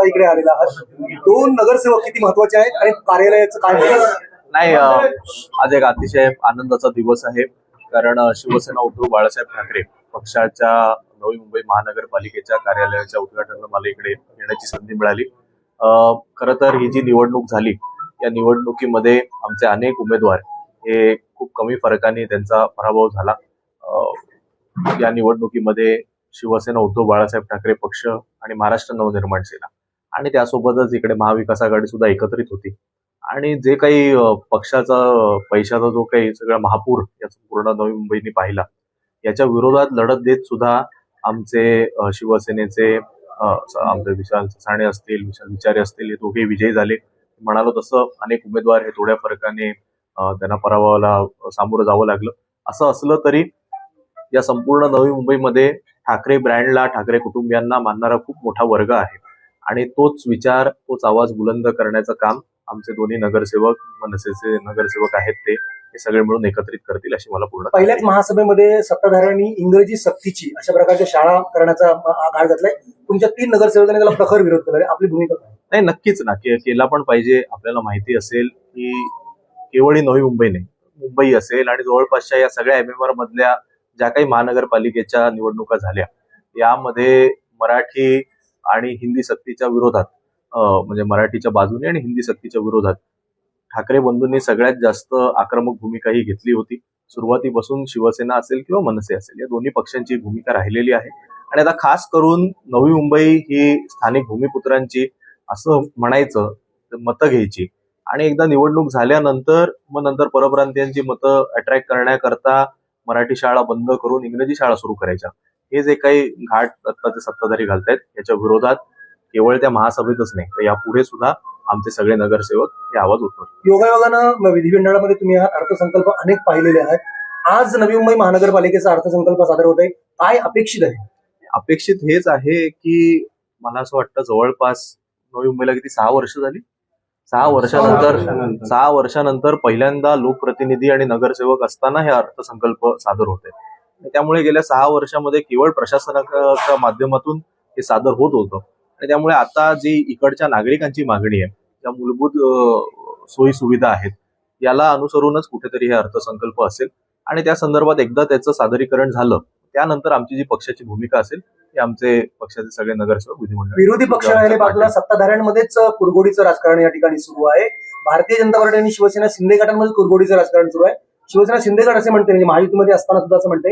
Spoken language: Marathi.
आता इकडे आलेला आहात. दोन नगरसेवक किती महत्वाचे आहेत आणि कार्यालयाचं काय? नाही, आज एक अतिशय आनंदाचा दिवस आहे. कारण शिवसेना उद्धव बाळासाहेब ठाकरे पक्षाच्या नवी मुंबई महानगरपालिकेच्या कार्यालयाच्या उद्घाटनाला मला इकडे येण्याची संधी मिळाली. खरं तर ही जी निवडणूक झाली, या निवडणुकीमध्ये आमचे अनेक उमेदवार हे खूप कमी फरकाने त्यांचा पराभव झाला. या निवडणुकीमध्ये शिवसेना उद्धव बाळासाहेब ठाकरे पक्ष आणि महाराष्ट्र नवनिर्माण सेना आणि त्यासोबतच इकडे महाविकास आघाडी सुद्धा एकत्रित होती. आणि जे काही पक्षाचा पैशाचा जो काही सगळा महापूर याचा पूर्ण नवी मुंबईने पाहिला, याच्या विरोधात लढत देत सुद्धा आमचे शिवसेनेचे आमचे विशाल साणे असतील, विशाल विचारे असतील, हे दोघे विजयी झाले. म्हणालो तसं अनेक उमेदवार हे थोड्या फरकाने त्यांना पराभवाला सामोरं जावं लागलं. असं असलं तरी या संपूर्ण नवी मुंबईमध्ये ठाकरे ब्रँडला, ठाकरे कुटुंबियांना मानणारा खूप मोठा वर्ग आहे आणि तोच विचार, तोच आवाज बुलंद करण्याचं काम आमचे दोन्ही नगरसेवक, मनसेचे नगरसेवक आहेत ते सगळे मिळून एकत्रित करतील अशी मला पूर्ण. पहिल्याच महासभेमध्ये सत्ताधाऱ्यांनी इंग्रजी सक्तीची अशा प्रकारच्या शाळा करण्याचा आघाड घातलाय. तुमच्या 3 नगरसेवकांनी त्याला प्रखर विरोध केला. आपली भूमिका काय? नाही, नक्कीच ना, केला पण पाहिजे. आपल्याला माहिती असेल की केवळ नवी मुंबई नाही, मुंबई असेल आणि जवळपासच्या या सगळ्या MMR मधल्या ज्या काही महानगरपालिकेच्या निवडणुका झाल्या, यामध्ये मराठी आणि हिंदी सक्तीच्या विरोधात, म्हणजे मराठीच्या बाजूने आणि हिंदी सक्तीच्या विरोधात ठाकरे बंधूंनी सगळ्यात जास्त आक्रमक भूमिका ही घेतली होती. सुरुवातीपासून शिवसेना असेल किंवा मनसे असेल, या दोन्ही पक्षांची भूमिका राहिलेली आहे. आणि आता खास करून नवी मुंबई ही स्थानिक भूमिपुत्रांची असं म्हणायचं मतं घ्यायची आणि एकदा निवडणूक झाल्यानंतर मग नंतर परप्रांतीयांची मतं अट्रॅक्ट करण्याकरता मराठी शाळा बंद करून इंग्रजी शाळा सुरू करायच्या. हे जे काही घाट आत्ताचे सत्ताधारी घालतायत, याच्या विरोधात केवळ त्या महासभेतच नाही तर यापुढे सुद्धा आमचे सगळे नगरसेवक हे आवाज उठवतात. योगायोगानं विधिमंडळामध्ये तुम्ही हा अर्थसंकल्प अनेक पाहिलेले आहेत. आज नवी मुंबई महानगरपालिकेचा अर्थसंकल्प सादर होत आहे. काय अपेक्षित आहे? अपेक्षित हेच आहे की मला असं वाटतं जवळपास नवी मुंबईला किती 6 वर्ष झाली, 6 वर्षानंतर पहिल्यांदा लोकप्रतिनिधी आणि नगरसेवक असताना हे अर्थसंकल्प सादर होत आहे. त्यामुळे गेल्या 6 वर्षामध्ये केवळ प्रशासनाच्या माध्यमातून हे सादर होत होतं आणि त्यामुळे आता जी इकडच्या नागरिकांची मागणी आहे, ज्या मूलभूत सोयी सुविधा आहेत, याला अनुसरूनच कुठेतरी हे अर्थसंकल्प असेल आणि त्या संदर्भात एकदा त्याचं सादरीकरण झालं त्यानंतर आमची जी पक्षाची भूमिका असेल ते आमचे पक्षाचे सगळे नगरसेवक विधिमंडळ. विरोधी पक्ष राहिले बाजूला, सत्ताधाऱ्यांमध्येच कुरघोडीचं राजकारण या ठिकाणी सुरू आहे. भारतीय जनता पार्टी आणि शिवसेना शिंदे गटांमध्ये कुरघोडीचं राजकारण सुरू आहे. शिवसेना शिंदे गट असे म्हणते, म्हणजे महायुतीमध्ये असताना सुद्धा असं म्हणते